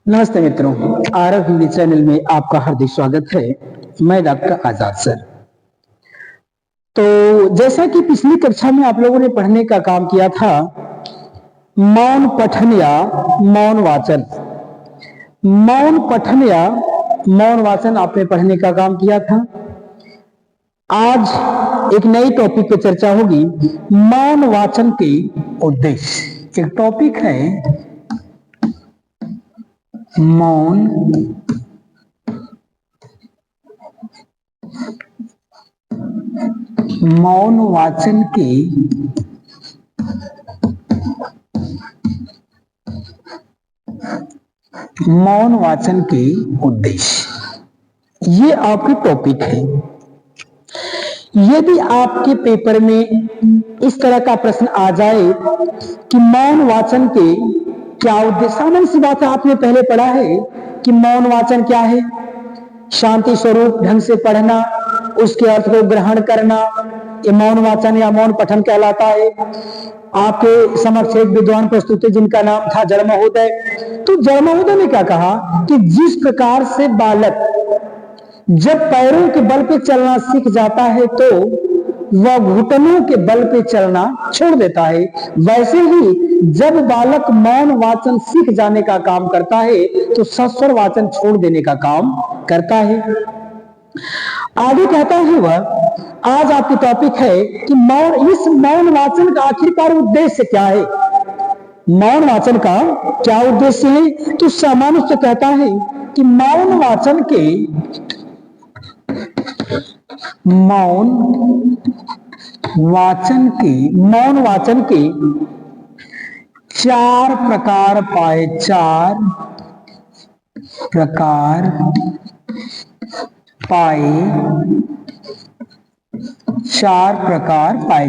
नमस्ते मित्रों, आरव हिंदी चैनल में आपका हार्दिक स्वागत है। मैं डॉक्टर आजाद सर। तो जैसा कि पिछली कक्षा में आप लोगों ने पढ़ने का काम किया था, मौन पठन या मौन वाचन। मौन पठन या मौन वाचन आपने पढ़ने का काम किया था। आज एक नई टॉपिक पर चर्चा होगी, मौन वाचन के उद्देश्य। एक टॉपिक है मौन मौन वाचन के उद्देश्य, ये आपकी टॉपिक है। यदि आपके पेपर में इस तरह का प्रश्न आ जाए कि मौन वाचन के क्या उद्देश्य, सामान्य सी बात है, आपने पहले पढ़ा है कि मौन वाचन क्या है। शांति स्वरूप ढंग से पढ़ना, उसके अर्थ को ग्रहण करना, ये मौन वाचन या मौन पठन कहलाता है। आपके समक्ष एक विद्वान प्रस्तुत है जिनका नाम था जड़ महोदय। तो जड़ महोदय ने क्या कहा कि जिस प्रकार से बालक जब पैरों के बल पे चलना सीख जाता है तो वह घुटनों के बल पे चलना छोड़ देता है, वैसे ही जब बालक मौन वाचन सीख जाने का काम करता है तो सस्वर वाचन छोड़ देने का काम करता है। आगे कहता है वह, आज आपकी टॉपिक है कि इस मौन वाचन का आखिरकार उद्देश्य क्या है। मौन वाचन का क्या उद्देश्य है? तो सामान्य से कहता है कि मौन वाचन के चार प्रकार पाए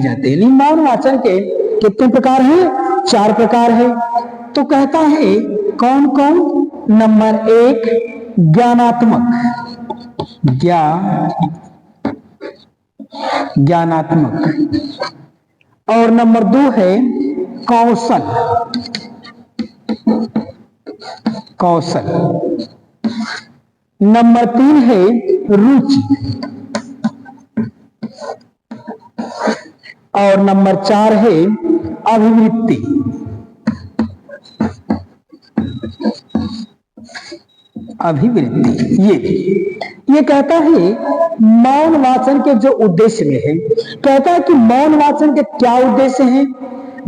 जाते हैं। मौन वाचन के कितने प्रकार हैं? चार प्रकार है। तो कहता है कौन कौन? नंबर एक, ज्ञानात्मक, और नंबर दो है कौशल, नंबर तीन है रुचि, और नंबर चार है अभिवृत्ति। ये कहता है मौन वाचन के जो उद्देश्य में है। कहता है कि मौन वाचन के क्या उद्देश्य हैं,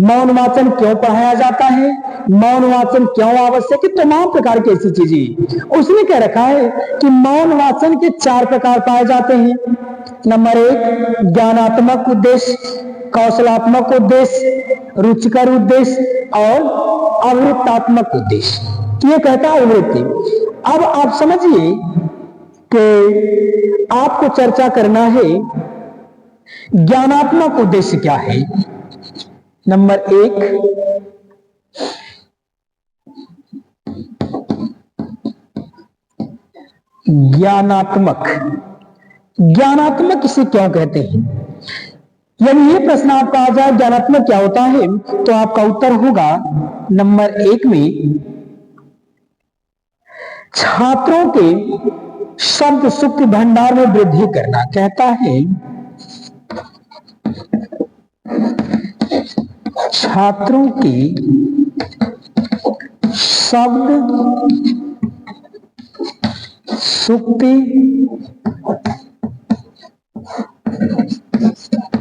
मौन वाचन क्यों पढ़ाया जाता है, मौन वाचन क्यों आवश्यक है, तमाम प्रकार की ऐसी चीजें उसने कह रखा है कि मौन वाचन के चार प्रकार पाए जाते हैं। नंबर एक, ज्ञानात्मक उद्देश्य, कौशलात्मक उद्देश्य, रुचिकर उद्देश्य और अवृत्तात्मक उद्देश्य। ये कहता है अवृत्ति। अब आप समझिए कि आपको चर्चा करना है ज्ञानात्मक उद्देश्य क्या है। नंबर एक, ज्ञानात्मक इसे क्यों कहते हैं? यदि ये प्रश्न आपका आ जाए ज्ञानात्मक क्या होता है, तो आपका उत्तर होगा नंबर एक में छात्रों के शब्द सुक्ति भंडार में वृद्धि करना। कहता है छात्रों के शब्द सुक्ति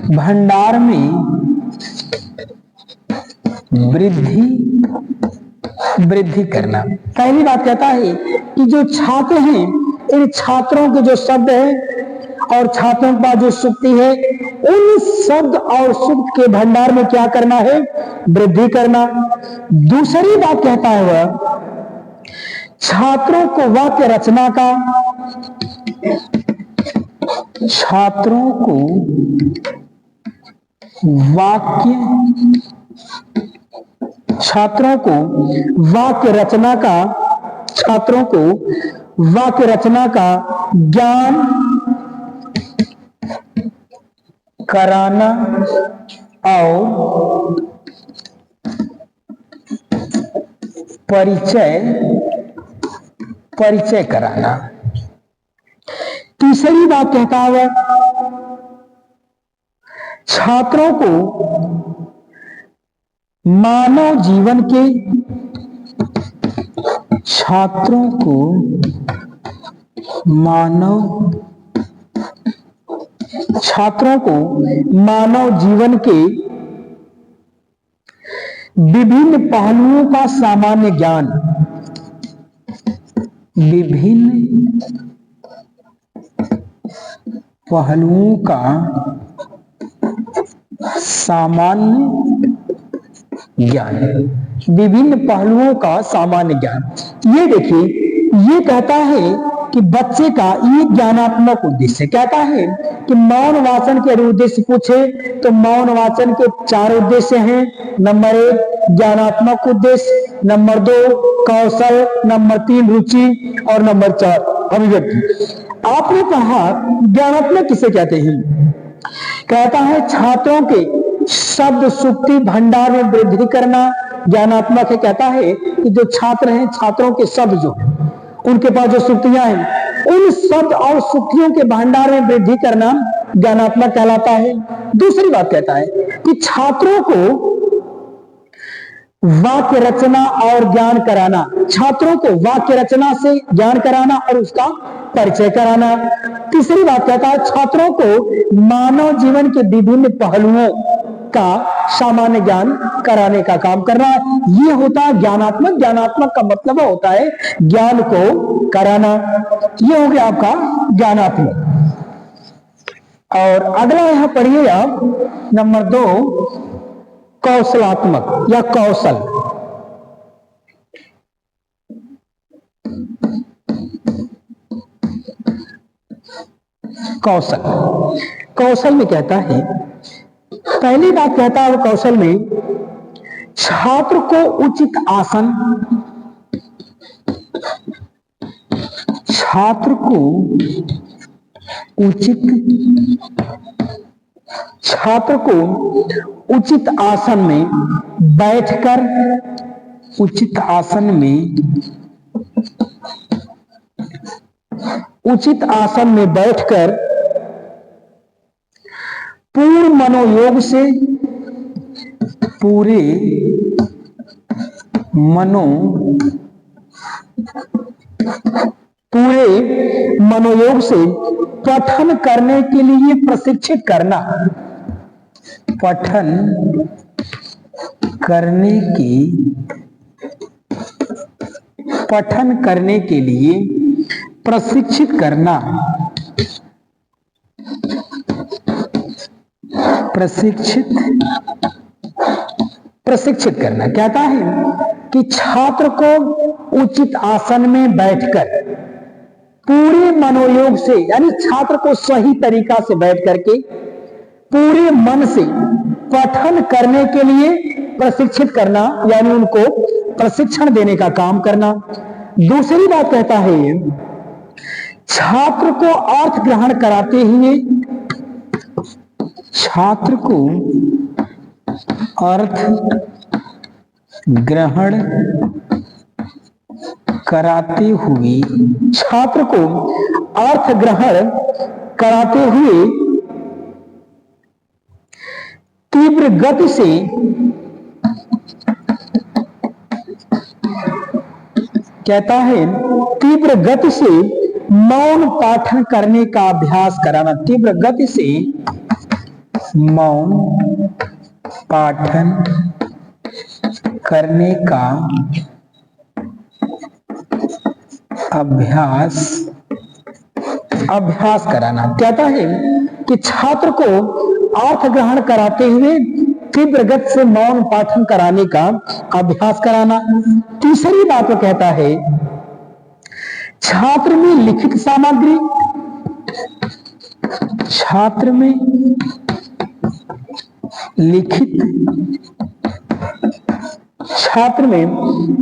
भंडार में वृद्धि करना। पहली बात कहता है कि जो छात्र हैं, इन छात्रों के जो शब्द है और छात्रों का जो सुक्ति है, उन शब्द और सुक्ति के भंडार में क्या करना है? वृद्धि करना। दूसरी बात कहता है वह, छात्रों को वाक्य रचना का वाक्य रचना का ज्ञान कराना और परिचय परिचय कराना। तीसरी बात कहता है छात्रों को मानव जीवन के मानव जीवन के विभिन्न पहलुओं का सामान्य ज्ञान, विभिन्न पहलुओं का सामान्य ज्ञान। ये देखिए, ये कहता है कि बच्चे का ये ज्ञानात्मक उद्देश्य कहता है कि मौन वाचन के उद्देश्य पूछे तो मौन वाचन के 4 उद्देश्य हैं। नंबर 1 ज्ञानात्मक उद्देश्य, नंबर 2 कौशल, नंबर 3 रुचि और नंबर 4 अभिव्यक्ति। आपने कहा ज्ञानात्मक किसे कहते हैं? कहता है छात्रों के शब्द सुक्ति भंडार में वृद्धि करना ज्ञानात्मक है। कहता है कि जो छात्र हैं, छात्रों के शब्द जो है, उनके पास जो सुक्तियां हैं, उन शब्द और सुक्तियों के भंडार में वृद्धि करना ज्ञानात्मक कहलाता है। दूसरी बात कहता है कि छात्रों को वाक्य रचना और ज्ञान कराना, छात्रों को वाक्य रचना से ज्ञान कराना और उसका परिचय कराना। तीसरी बात कहता है छात्रों को मानव जीवन के विभिन्न पहलुओं का सामान्य ज्ञान कराने का काम करना। ये होता है ज्ञानात्मक। ज्ञानात्मक का मतलब होता है ज्ञान को कराना। ये हो गया आपका ज्ञानात्मक। और अगला यहां पढ़िए आप नंबर 2 कौशलात्मक या कौशल। कौशल में कहता है, पहली बात कहता है कौशल में छात्र को उचित आसन, उचित आसन में बैठकर, उचित आसन में बैठकर पूर्ण मनोयोग से, पठन करने के लिए प्रशिक्षित करना। पठन करने के लिए प्रशिक्षित करना। प्रशिक्षित करना कहता है कि छात्र को उचित आसन में बैठकर पूरे मनोयोग से, यानी छात्र को सही तरीका से बैठ करके पूरे मन से पठन करने के लिए प्रशिक्षित करना, यानी उनको प्रशिक्षण देने का काम करना। दूसरी बात कहता है छात्र को अर्थ ग्रहण कराते हुए, छात्र को अर्थ ग्रहण कराते हुए, छात्र को अर्थ ग्रहण कराते हुए तीव्र गति से, कहता है तीव्र गति से मौन पाठन करने का अभ्यास कराना। तीव्र गति से मौन पाठन करने का अभ्यास कराना। कहता है कि छात्र को अर्थ ग्रहण कराते हुए तीव्र गति से मौन पाठन कराने का अभ्यास कराना। तीसरी बात वो कहता है छात्र में लिखित सामग्री, छात्र में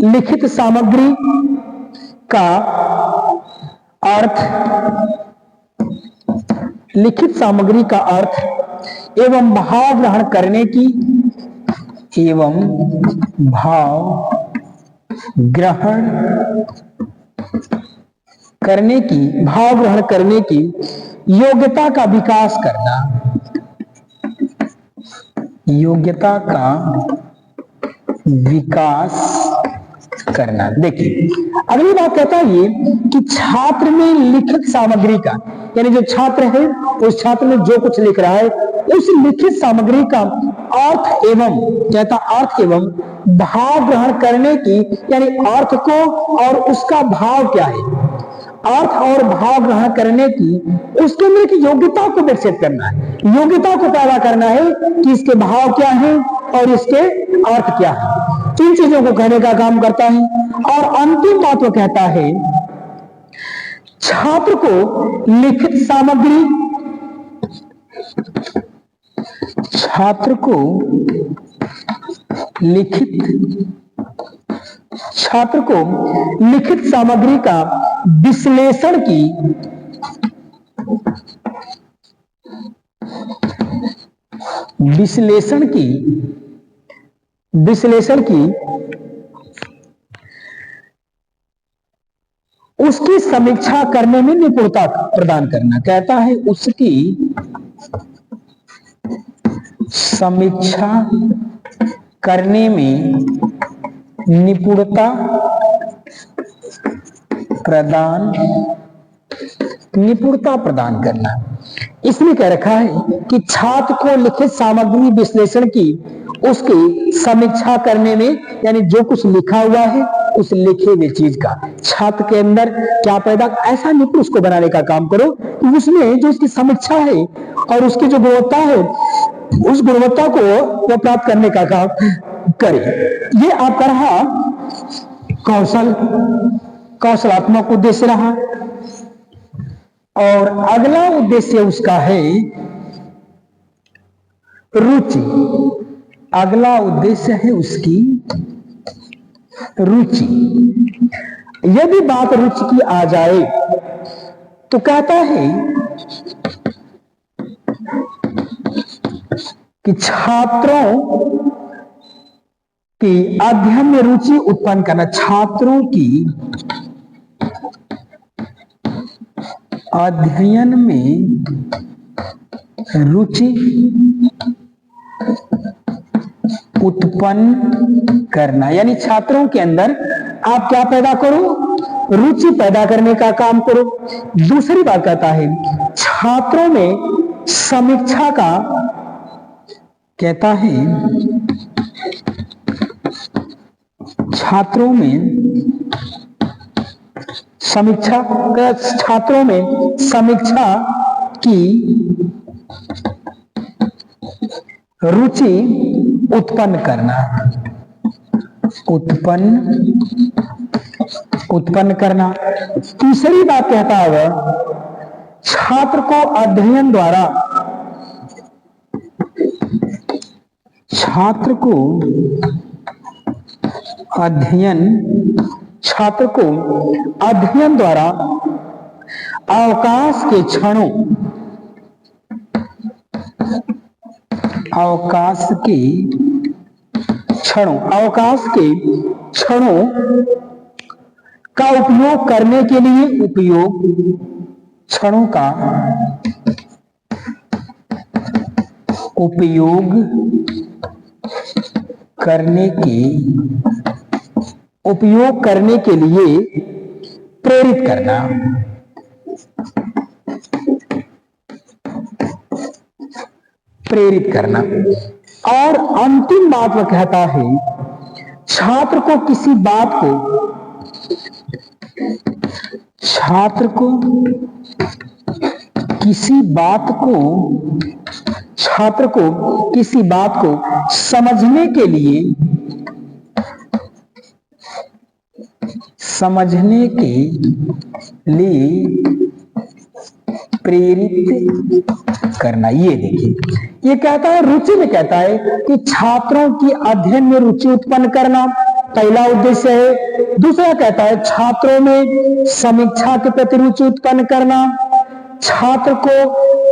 लिखित सामग्री का अर्थ, लिखित सामग्री का अर्थ एवं भाव ग्रहण करने की, एवं भाव ग्रहण करने की, भाव ग्रहण करने की योग्यता का विकास करना, योग्यता का विकास करना। देखिए अगली बात कहता है ये कि छात्र में लिखित सामग्री का, यानी जो छात्र है उस छात्र में जो कुछ लिख रहा है उस लिखित सामग्री का अर्थ एवं, कहता अर्थ एवं भाव ग्रहण करने की, यानी अर्थ को और उसका भाव क्या है, अर्थ और भाव ग्रहण करने की उसके अंदर की योग्यता को विकसित करना है, योग्यता को पैदा करना है कि इसके भाव क्या है और इसके अर्थ क्या है। तीन चीजों को कहने का काम करता है। और अंतिम बात वो कहता है छात्र को लिखित सामग्री, छात्र को लिखित सामग्री का विश्लेषण की उसकी समीक्षा करने में निपुणता प्रदान करना। कहता है उसकी समीक्षा करने में निपुणता प्रदान करना। इसमें कह रखा है कि छात्र को लिखित सामग्री विश्लेषण की उसकी समीक्षा करने में, यानी जो कुछ लिखा हुआ है उस लिखे हुए चीज का छात्र के अंदर क्या पैदा, ऐसा निपुण उसको बनाने का काम करो कि उसमें जो उसकी समीक्षा है और उसकी जो गुणवत्ता है उस गुणवत्ता को वो प्राप्त करने का काम करे। ये आपका रहा कौशलात्मक उद्देश्य रहा। और अगला उद्देश्य उसका है रुचि। अगला उद्देश्य है उसकी रुचि। यदि बात रुचि की आ जाए तो कहता है कि छात्रों की अध्ययन में रुचि उत्पन्न करना, छात्रों की अध्ययन में रुचि उत्पन्न करना, यानी छात्रों के अंदर आप क्या पैदा करो, रुचि पैदा करने का काम करो। दूसरी बात कहता है छात्रों में समीक्षा का, कहता है छात्रों में समीक्षा की रुचि उत्पन्न करना। तीसरी बात कहता है छात्र को अध्ययन द्वारा, छात्र को अध्ययन द्वारा अवकाश के क्षणों का उपयोग करने के लिए क्षणों का उपयोग करने के लिए प्रेरित करना। और अंतिम बात वह कहता है छात्र को किसी बात को समझने के लिए प्रेरित करना। ये देखिए, ये कहता है रुचि में कहता है कि छात्रों की अध्ययन में रुचि उत्पन्न करना पहला उद्देश्य है। दूसरा कहता है छात्रों में समीक्षा के प्रति रुचि उत्पन्न करना, छात्र को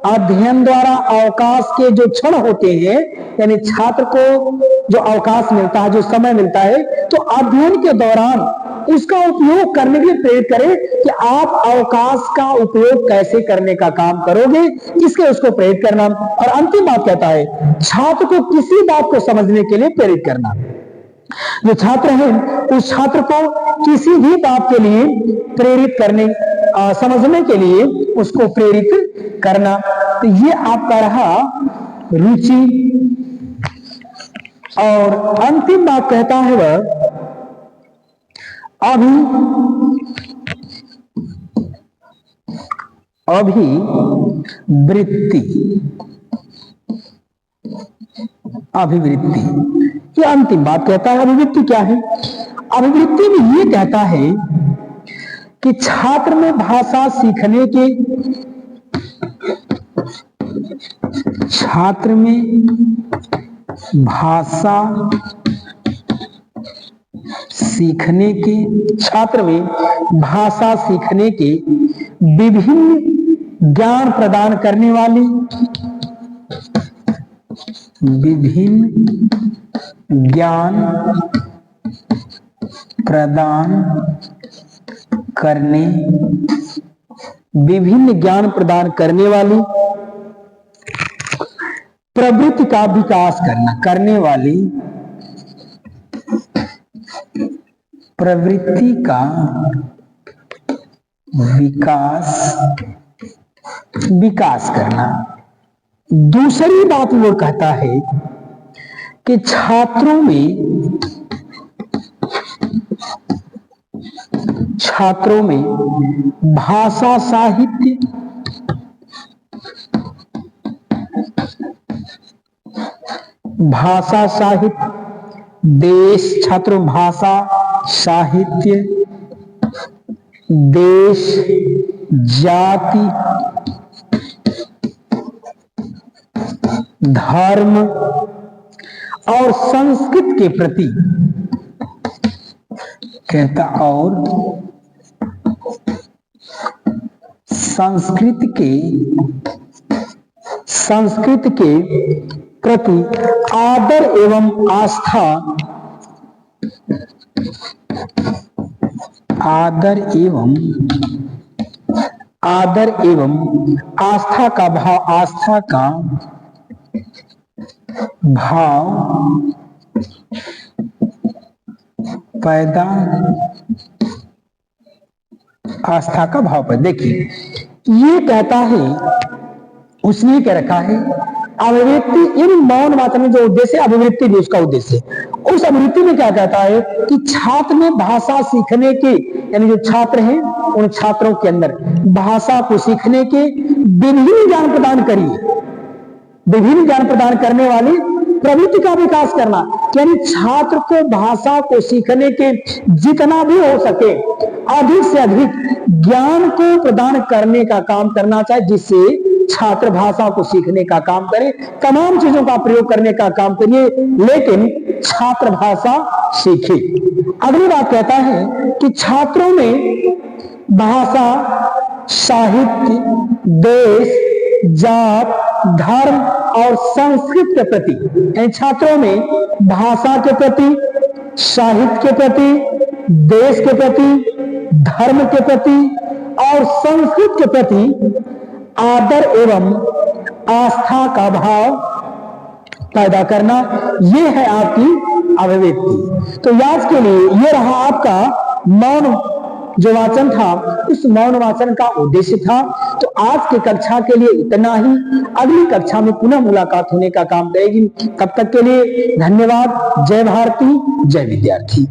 अध्ययन द्वारा अवकाश के जो क्षण होते हैं, यानी छात्र को जो अवकाश मिलता है, जो समय मिलता है, तो अध्ययन के दौरान उसका उपयोग करने के लिए प्रेरित करें कि आप अवकाश का उपयोग कैसे करने का काम करोगे, इसके उसको प्रेरित करना। और अंतिम बात कहता है छात्र को किसी बात को समझने के लिए प्रेरित करना। जो छात्र है उस छात्र को किसी भी बात के लिए प्रेरित करने, समझने के लिए उसको प्रेरित करना। तो ये आपका रहा रुचि। और अंतिम बात कहता है वह अभिवृत्ति। ये अंतिम बात कहता है। अभिवृत्ति क्या है? अभिवृत्ति में ये कहता है कि छात्र में भाषा सीखने के, छात्र में भाषा सीखने के विभिन्न ज्ञान प्रदान करने वाली, विभिन्न ज्ञान प्रदान करने वाली प्रवृत्ति का विकास करना, करने वाली प्रवृत्ति का विकास करना। दूसरी बात वो कहता है कि छात्रों में भाषा साहित्य, देश, छात्रों भाषा साहित्य, देश, जाति, धर्म और संस्कृत के प्रति कहता, और संस्कृत के प्रति आदर एवं आस्था का भाव पैदा, आस्था का भाव पैदा। देखिए ये कहता है, उसने कह रखा है अभिवृत्ति, इन मौन वाचन में जो उद्देश्य है अभिवृत्ति भी उसका उद्देश्य। उस अभिवृत्ति में क्या कहता है कि छात्र में भाषा सीखने के, यानी जो छात्र हैं उन छात्रों के अंदर भाषा को सीखने के विभिन्न ज्ञान प्रदान करिए, विभिन्न ज्ञान प्रदान करने वाली प्रवृत्ति का विकास करना। यानी छात्र को भाषा को सीखने के जितना भी हो सके अधिक से अधिक ज्ञान को प्रदान करने का काम करना चाहिए, जिससे छात्र भाषा को सीखने का काम करे, तमाम चीजों का प्रयोग करने का काम करिए, लेकिन छात्र भाषा सीखे। अगली बात कहता है कि छात्रों में भाषा, साहित्य, देश, जात, धर्म और संस्कृत के प्रति, यानी छात्रों में भाषा के प्रति, साहित्य के प्रति, देश के प्रति, धर्म के प्रति और संस्कृत के प्रति आदर एवं आस्था का भाव पैदा करना, ये है आपकी अभिव्यक्ति। तो आज के लिए ये रहा आपका मौन जो वाचन था, उस मौन वाचन का उद्देश्य था। तो आज की कक्षा के लिए इतना ही। अगली कक्षा में पुनः मुलाकात होने का काम करेगी। तब तक के लिए धन्यवाद। जय भारती, जय विद्यार्थी।